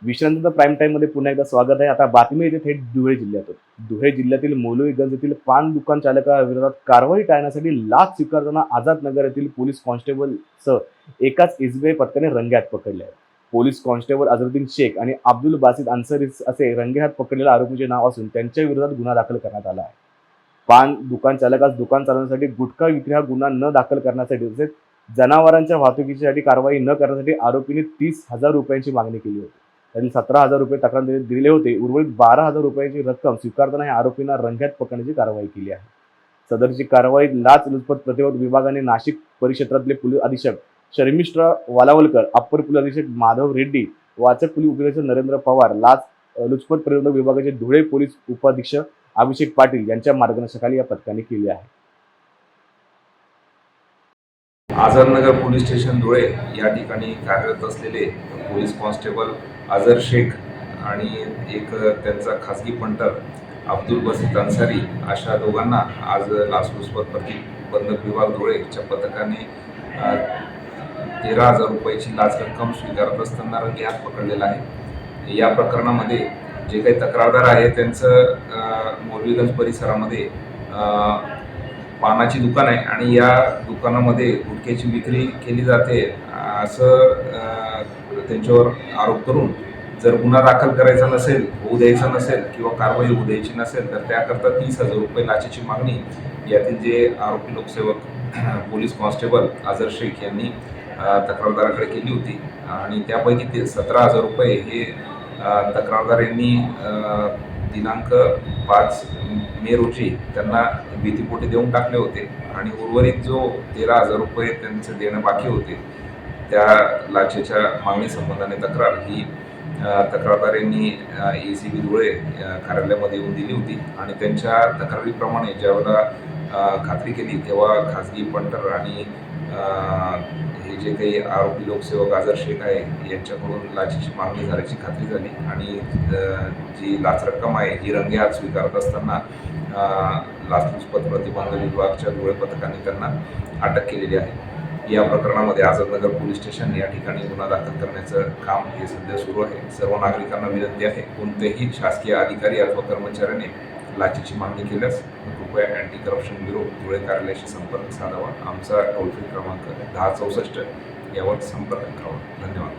विश्रांतीचं prime टाईममध्ये पुन्हा एकदा स्वागत आहे. आता बातमी येते थेट धुळे जिल्ह्यातून. धुळे जिल्ह्यातील मौलवीगंज येथील पान दुकान चालकाविरोधात कारवाई टाळण्यासाठी लाच स्वीकारताना आझादनगर येथील पोलीस कॉन्स्टेबलसह एकाच एसबीआय पथकाने रंगेहात पकडले आहे. पोलीस कॉन्स्टेबल अझरुद्दीन शेख आणि अब्दुल बासित अन्सारी असे रंगेहात पकडलेल्या आरोपीचे नाव असून त्यांच्या विरोधात गुन्हा दाखल करण्यात आला आहे. पान दुकान चालकास दुकान चालवण्यासाठी गुटखा विक्री हा गुन्हा न दाखल करण्यासाठी तसेच जनावरांच्या वाहतुकीसाठी कारवाई न करण्यासाठी आरोपीने 30,000 रुपयांची मागणी केली होती. त्यांनी 17,000 रुपये तक्रार दिले होते. उर्वरित 12,000 रुपयांची रक्कम स्वीकारताना या आरोपींना रंगेहात पकडण्याची कारवाई केली आहे. सदरची कारवाई लाचलुचपत प्रतिरोध विभागाने नाशिक परिक्षेत्रातले पोलीस अधीक्षक शर्मिष्ठा वालावलकर, अप्पर पोलीस अधीक्षक माधव रेड्डी, वाचक पोलीस उपनिरीक्षक नरेंद्र पवार, लुचपत प्रतिरोधक विभागाचे धुळे पोलीस उपाधीक्षक अभिषेक पाटील यांच्या मार्गदर्शनाखाली या पथकाने केली आहे. आझादनगर पोलीस स्टेशन धुळे या ठिकाणी कार्यरत असलेले पोलीस कॉन्स्टेबल अझर शेख आणि एक त्यांचा खासगी पंटर अब्दुल बासित अन्सारी अशा दोघांना आज लाचलुचपत प्रतिबंधक विभाग धुळेच्या पथकाने 13,000 रुपयाची लाच रक्कम स्वीकारत असताना रंगेहात पकडलेला आहे. या प्रकरणामध्ये जे काही तक्रारदार आहे त्यांचं मौलवीगंज परिसरामध्ये पानाची दुकान आहे आणि या दुकानामध्ये गुटख्याची विक्री केली जाते असं त्यांच्यावर आरोप करून जर गुन्हा दाखल करायचा नसेल, होऊ द्यायचा नसेल किंवा कारवाई होऊ द्यायची नसेल तर त्याकरता 30,000 रुपये लाचेची मागणी यातील जे आरोपी लोकसेवक पोलीस कॉन्स्टेबल अझर शेख यांनी तक्रारदाराकडे केली होती आणि त्यापैकी 17,000 रुपये हे तक्रारदार यांनी दिनांक 5 मे रोजी त्यांना भीतीपोटी देऊन टाकले होते आणि उर्वरित जो 13,000 रुपये त्यांचे देणं बाकी होते त्या लाचेच्या मागणी संबंधाने तक्रार ही तक्रारदार यांनी ACP धुळे कार्यालयामध्ये येऊन दिली होती आणि त्यांच्या तक्रारीप्रमाणे ज्यावेळेला खात्री केली तेव्हा खाजगी पंटर आणि हे जे काही आरोपी लोकसेवक अझर शेख आहे यांच्याकडून लाचेची मागणी झाल्याची खात्री झाली आणि जी लाच रक्कम आहे ही रंगेहात स्वीकारत असताना लाचलुचपत प्रतिबंधक विभागाच्या धुळे पथकाने त्यांना अटक केलेली आहे. या प्रकरणामध्ये आझादनगर पोलीस स्टेशन या ठिकाणी गुन्हा दाखल करण्याचं काम हे सध्या सुरू आहे. सर्व नागरिकांना विनंती आहे, कोणत्याही शासकीय अधिकारी अथवा कर्मचाऱ्याने लाचेची मागणी केल्यास कृपया अँटी करप्शन ब्युरो धुळे कार्यालयाशी संपर्क साधावा. आमचा टोल फ्री क्रमांक 1064 यावर संपर्क करावा. धन्यवाद.